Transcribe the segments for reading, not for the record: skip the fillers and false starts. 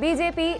BJP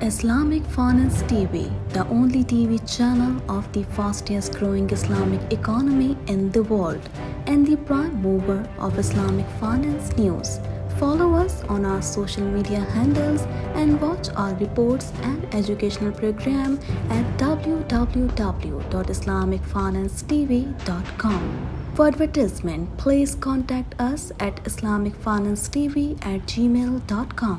Islamic Finance TV, the only TV channel of the fastest growing Islamic economy in the world and the prime mover of Islamic finance news. Follow us on our social media handles and watch our reports and educational program at www.islamicfinancetv.com. For advertisement, please contact us at islamicfinancetv@gmail.com.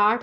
8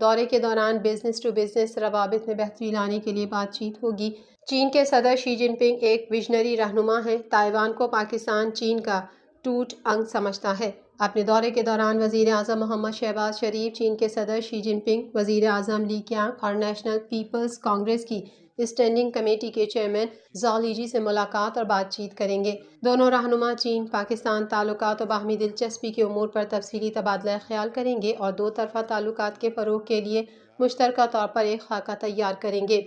دورے کے دوران business to business روابط میں بہتری لانے کے لیے بات چیت ہوگی۔ چین کے صدر شی جن پنگ ایک وژنری رہنما ہیں۔ تائیوان کو پاکستان چین کا ٹوٹ انگ سمجھتا ہے۔ اپنے دورے کے دوران وزیر اعظم محمد شہباز شریف چین کے صدر شی جن پنگ، وزیر اعظم لی کیانگ اور نیشنل پیپلز کانگریس کی اسٹینڈنگ کمیٹی کے چیئرمین زاؤ لیجی سے ملاقات اور بات چیت کریں گے۔ دونوں رہنما چین پاکستان تعلقات و باہمی دلچسپی کے امور پر تفصیلی تبادلہ خیال کریں گے اور دو طرفہ تعلقات کے فروغ کے لیے مشترکہ طور پر ایک خاکہ تیار کریں گے۔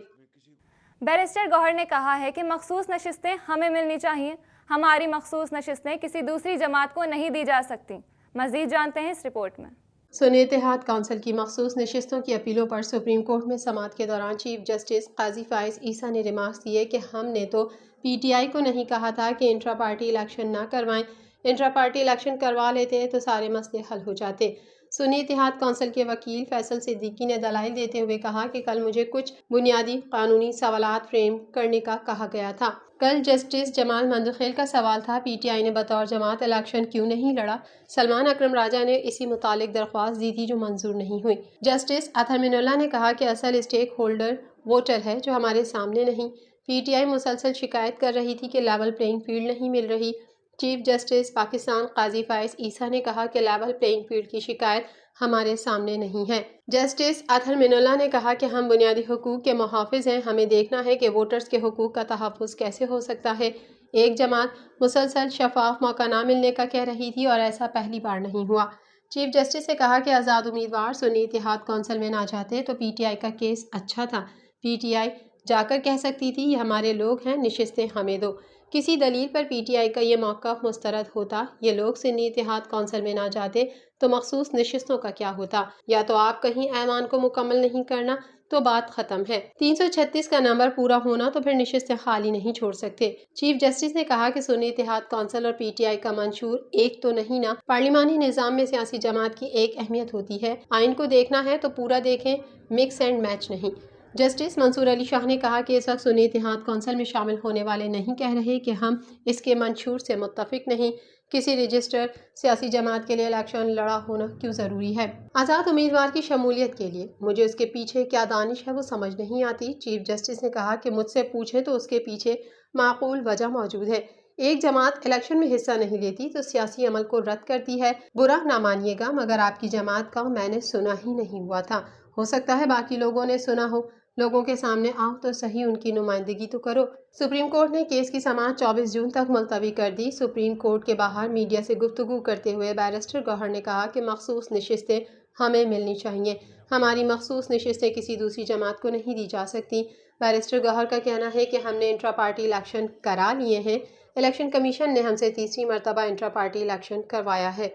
بیرسٹر گوہر نے کہا ہے کہ مخصوص نشستیں ہمیں ملنی چاہیے، ہماری مخصوص نشستیں کسی دوسری جماعت کو نہیں دی جا سکتی۔ مزید جانتے ہیں اس رپورٹ میں۔ سنی اتحاد کونسل کی مخصوص نشستوں کی اپیلوں پر سپریم کورٹ میں سماعت کے دوران چیف جسٹس قاضی فائز عیسیٰ نے ریمارکس دیے کہ ہم نے تو پی ٹی آئی کو نہیں کہا تھا کہ انٹرا پارٹی الیکشن نہ کروائیں، انٹرا پارٹی الیکشن کروا لیتے تو سارے مسئلے حل ہو جاتے۔ سنی اتحاد کونسل کے وکیل فیصل صدیقی نے دلائل دیتے ہوئے کہا کہ کل مجھے کچھ بنیادی قانونی سوالات فریم کرنے کا کہا گیا تھا۔ کل جسٹس جمال مندخیل کا سوال تھا پی ٹی آئی نے بطور جماعت الیکشن کیوں نہیں لڑا۔ سلمان اکرم راجہ نے اسی متعلق درخواست دی تھی جو منظور نہیں ہوئی۔ جسٹس اطہر من اللہ نے کہا کہ اصل اسٹیک ہولڈر ووٹر ہے جو ہمارے سامنے نہیں۔ پی ٹی آئی مسلسل شکایت کر رہی تھی کہ لیول پلینگ فیلڈ نہیں مل رہی۔ چیف جسٹس پاکستان قاضی فائز عیسیٰ نے کہا کہ لیول پلینگ فیلڈ کی شکایت ہمارے سامنے نہیں ہے۔ جسٹس اطہر من اللہ نے کہا کہ ہم بنیادی حقوق کے محافظ ہیں، ہمیں دیکھنا ہے کہ ووٹرز کے حقوق کا تحفظ کیسے ہو سکتا ہے۔ ایک جماعت مسلسل شفاف موقع نہ ملنے کا کہہ رہی تھی اور ایسا پہلی بار نہیں ہوا۔ چیف جسٹس نے کہا کہ آزاد امیدوار سنی اتحاد کونسل میں نہ جاتے تو پی ٹی آئی کا کیس اچھا تھا۔ پی ٹی آئی جا کر کہہ سکتی تھی یہ ہمارے لوگ ہیں، نشستیں ہمیں دو۔ کسی دلیل پر پی ٹی آئی کا یہ موقف مسترد ہوتا، یہ لوگ سنی اتحاد کونسل میں نہ جاتے تو مخصوص نشستوں کا کیا ہوتا؟ یا تو آپ کہیں ایوان کو مکمل نہیں کرنا تو بات ختم ہے، 336 کا نمبر پورا ہونا تو پھر نشستیں خالی نہیں چھوڑ سکتے۔ چیف جسٹس نے کہا کہ سنی اتحاد کونسل اور پی ٹی آئی کا منشور ایک تو نہیں نا۔ پارلیمانی نظام میں سیاسی جماعت کی ایک اہمیت ہوتی ہے، آئین کو دیکھنا ہے تو پورا دیکھیں، مکس اینڈ میچ نہیں۔ جسٹس منصور علی شاہ نے کہا کہ اس وقت سنی اتحاد کونسل میں شامل ہونے والے نہیں کہہ رہے کہ ہم اس کے منشور سے متفق نہیں، کسی رجسٹر سیاسی جماعت کے لیے الیکشن لڑا ہونا کیوں ضروری ہے؟ آزاد امیدوار کی شمولیت کے لیے مجھے اس کے پیچھے کیا دانش ہے وہ سمجھ نہیں آتی۔ چیف جسٹس نے کہا کہ مجھ سے پوچھیں تو اس کے پیچھے معقول وجہ موجود ہے۔ ایک جماعت الیکشن میں حصہ نہیں لیتی تو سیاسی عمل کو رد کرتی ہے، برا نہ مانیے گا مگر آپ کی جماعت کا میں نے سنا ہی نہیں ہوا تھا، ہو سکتا ہے باقی لوگوں نے سنا ہو، لوگوں کے سامنے آؤ تو صحیح، ان کی نمائندگی تو کرو۔ سپریم کورٹ نے کیس کی سماعت 24 جون تک ملتوی کر دی۔ سپریم کورٹ کے باہر میڈیا سے گفتگو کرتے ہوئے بیرسٹر گوہر نے کہا کہ مخصوص نشستیں ہمیں ملنی چاہیے، ہماری مخصوص نشستیں کسی دوسری جماعت کو نہیں دی جا سکتی۔ بیرسٹر گوہر کا کہنا ہے کہ ہم نے انٹرا پارٹی الیکشن کرا لیے ہیں، الیکشن کمیشن نے ہم سے تیسری مرتبہ انٹرا پارٹی الیکشن کروایا ہے۔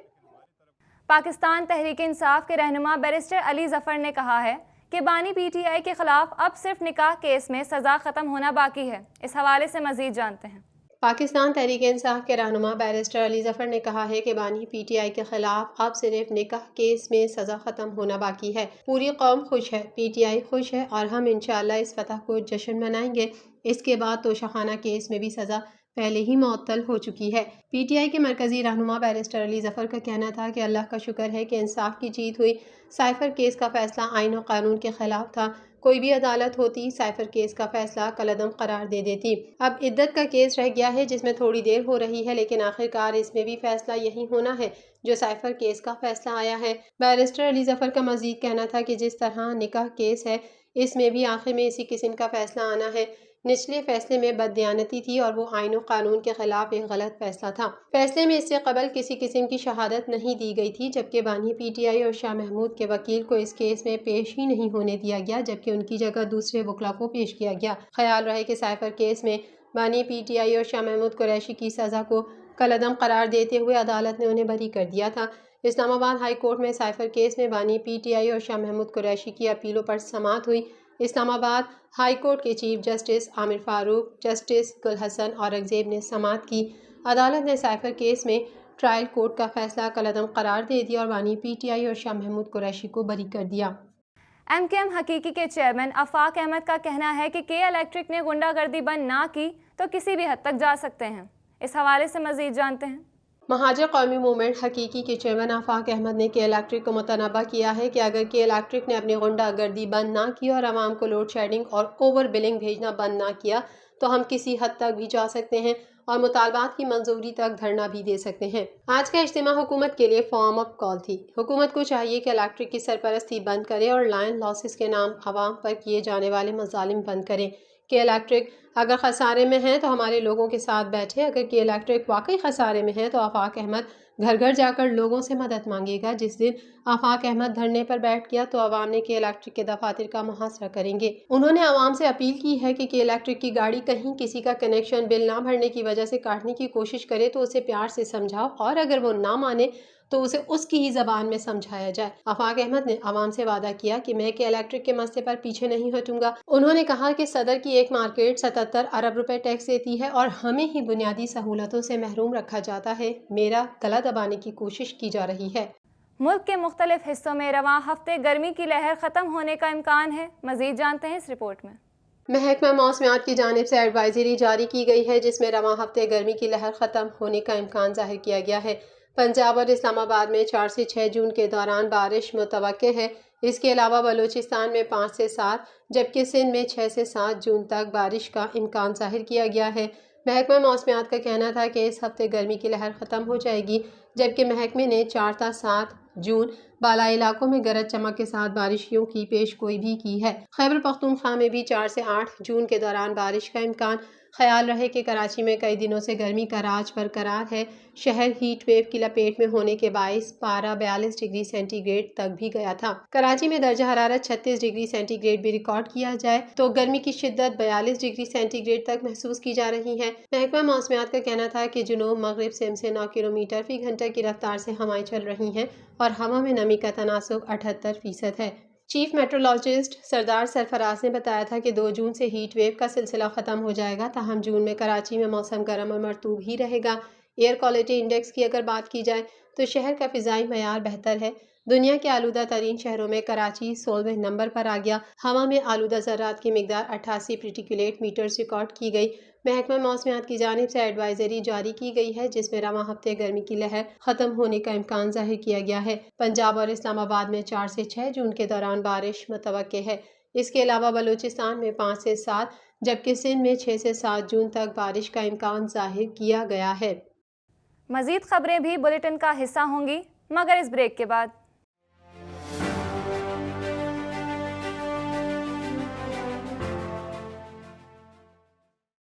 پاکستان تحریک انصاف کے رہنما بیرسٹر علی ظفر نے کہا ہے کہ بانی پی ٹی آئی کے خلاف اب صرف نکاح کیس میں سزا ختم ہونا باقی ہے۔ اس حوالے سے مزید جانتے ہیں۔ پاکستان تحریک انصاف کے رہنما بیرسٹر علی ظفر نے کہا ہے کہ بانی پی ٹی آئی کے خلاف اب صرف نکاح کیس میں سزا ختم ہونا باقی ہے۔ پوری قوم خوش ہے، پی ٹی آئی خوش ہے اور ہم انشاءاللہ اس فتح کو جشن منائیں گے۔ اس کے بعد توشخانہ کیس میں بھی سزا پہلے ہی معطل ہو چکی ہے۔ پی ٹی آئی کے مرکزی رہنما بیرسٹر علی ظفر کا کہنا تھا کہ اللہ کا شکر ہے کہ انصاف کی جیت ہوئی۔ سائفر کیس کا فیصلہ آئین و قانون کے خلاف تھا، کوئی بھی عدالت ہوتی سائفر کیس کا فیصلہ کالعدم قرار دے دیتی۔ اب عدت کا کیس رہ گیا ہے جس میں تھوڑی دیر ہو رہی ہے، لیکن آخرکار اس میں بھی فیصلہ یہی ہونا ہے جو سائفر کیس کا فیصلہ آیا ہے۔ بیرسٹر علی ظفر کا مزید کہنا تھا کہ جس طرح نکاح کیس ہے اس میں بھی آخر میں اسی قسم کا فیصلہ آنا ہے۔ نچلے فیصلے میں بددیانتی تھی اور وہ آئین و قانون کے خلاف ایک غلط فیصلہ تھا۔ فیصلے میں اس سے قبل کسی قسم کی شہادت نہیں دی گئی تھی، جبکہ بانی پی ٹی آئی اور شاہ محمود کے وکیل کو اس کیس میں پیش ہی نہیں ہونے دیا گیا، جبکہ ان کی جگہ دوسرے وکلاء کو پیش کیا گیا۔ خیال رہے کہ سائفر کیس میں بانی پی ٹی آئی اور شاہ محمود قریشی کی سزا کو کالعدم قرار دیتے ہوئے عدالت نے انہیں بری کر دیا تھا۔ اسلام آباد ہائی کورٹ میں سائفر کیس میں بانی پی ٹی آئی اور شاہ محمود قریشی کی اپیلوں پر سماعت ہوئی۔ اسلام آباد ہائی کورٹ کے چیف جسٹس عامر فاروق، جسٹس گل حسن اورنگزیب نے سماعت کی۔ عدالت نے سائفر کیس میں ٹرائل کورٹ کا فیصلہ کالعدم قرار دے دیا اور بانی پی ٹی آئی اور شاہ محمود قریشی کو بری کر دیا۔ ایم کیو ایم حقیقی کے چیئرمین آفاق احمد کا کہنا ہے کہ الیکٹرک نے غنڈہ گردی بند نہ کی تو کسی بھی حد تک جا سکتے ہیں۔ اس حوالے سے مزید جانتے ہیں۔ مہاجر قومی موومنٹ حقیقی کے چیئرمین آفاق احمد نے کے الیکٹرک کو متنبہ کیا ہے کہ اگر کے الیکٹرک نے اپنی غنڈہ گردی بند نہ کی اور عوام کو لوڈ شیڈنگ اور اوور بلنگ بھیجنا بند نہ کیا تو ہم کسی حد تک بھی جا سکتے ہیں اور مطالبات کی منظوری تک دھرنا بھی دے سکتے ہیں۔ آج کا اجتماع حکومت کے لیے فارم اپ کال تھی۔ حکومت کو چاہیے کہ الیکٹرک کی سرپرستی بند کرے اور لائن لاسز کے نام عوام پر کیے جانے والے مظالم بند کرے۔ کہ الیکٹرک اگر خسارے میں ہے تو ہمارے لوگوں کے ساتھ بیٹھے، اگر کہ الیکٹرک واقعی خسارے میں ہے تو آفاق احمد گھر گھر جا کر لوگوں سے مدد مانگے گا۔ جس دن آفاق احمد دھرنے پر بیٹھ گیا تو عوام نے کے الیکٹرک کے دفاتر کا محاصرہ کریں گے۔ انہوں نے عوام سے اپیل کی ہے کہ الیکٹرک کی گاڑی کہیں کسی کا کنیکشن بل نہ بھرنے کی وجہ سے کاٹنے کی کوشش کرے تو اسے پیار سے سمجھاؤ، اور اگر وہ نہ مانے تو اسے اس کی ہی زبان میں سمجھایا جائے۔ آفاق احمد نے عوام سے وعدہ کیا کہ میں کے الیکٹرک کے مسئلے پر پیچھے نہیں ہٹوں گا۔ انہوں نے کہا کہ صدر کی ایک مارکیٹ 77 ارب روپے ٹیکس دیتی ہے اور ہمیں ہی بنیادی سہولتوں سے محروم رکھا جاتا ہے۔ میرا گلا دبانے کی کوشش کی جا رہی ہے۔ ملک کے مختلف حصوں میں رواں ہفتے گرمی کی لہر ختم ہونے کا امکان ہے۔ مزید جانتے ہیں اس رپورٹ میں۔ محکمہ موسمیات کی جانب سے ایڈوائزری جاری کی گئی ہے جس میں رواں ہفتے گرمی کی لہر ختم ہونے کا امکان ظاہر کیا گیا ہے۔ پنجاب اور اسلام آباد میں 4 سے 6 جون کے دوران بارش متوقع ہے۔ اس کے علاوہ بلوچستان میں 5 سے 7 جبکہ سندھ میں 6 سے 7 جون تک بارش کا امکان ظاہر کیا گیا ہے۔ محکمہ موسمیات کا کہنا تھا کہ اس ہفتے گرمی کی لہر ختم ہو جائے گی، جبکہ محکمے نے 4 تا 7 جون بالائی علاقوں میں گرج چمک کے ساتھ بارشوں کی پیش گوئی بھی کی ہے۔ خیبر پختونخوا میں بھی 4 سے 8 جون کے دوران بارش کا امکان۔ خیال رہے کہ کراچی میں کئی دنوں سے گرمی کا راج برقرار ہے۔ شہر ہیٹ ویو کی لپیٹ میں ہونے کے باعث پارہ 42 ڈگری سینٹی گریڈ تک بھی گیا تھا۔ کراچی میں درجہ حرارت 36 ڈگری سینٹی گریڈ بھی ریکارڈ کیا جائے تو گرمی کی شدت 42 ڈگری سینٹی گریڈ تک محسوس کی جا رہی ہے۔ محکمہ موسمیات کا کہنا تھا کہ جنوب مغرب سے 9 کلومیٹر فی گھنٹہ کی رفتار سے ہوائیں چل رہی ہیں اور ہوا میں نمی کا تناسب 78% ہے۔ چیف میٹرولوجسٹ سردار سرفراز نے بتایا تھا کہ 2 جون سے ہیٹ ویو کا سلسلہ ختم ہو جائے گا، تاہم جون میں کراچی میں موسم گرم اور مرطوب ہی رہے گا۔ ایئر کوالٹی انڈیکس کی اگر بات کی جائے تو شہر کا فضائی معیار بہتر ہے۔ دنیا کے آلودہ ترین شہروں میں کراچی 16ویں نمبر پر آ گیا۔ ہوا میں آلودہ ذرات کی مقدار 88 پارٹیکولیٹ میٹرز ریکارڈ کی گئی۔ محکمہ موسمیات کی جانب سے ایڈوائزری جاری کی گئی ہے جس میں رواں ہفتے گرمی کی لہر ختم ہونے کا امکان ظاہر کیا گیا ہے۔ پنجاب اور اسلام آباد میں 4 سے 6 جون کے دوران بارش متوقع ہے۔ اس کے علاوہ بلوچستان میں 5 سے 7 جبکہ سندھ میں 6 سے 7 جون تک بارش کا امکان ظاہر کیا گیا ہے۔ مزید خبریں بھی بلیٹن کا حصہ ہوں گی مگر اس بریک کے بعد۔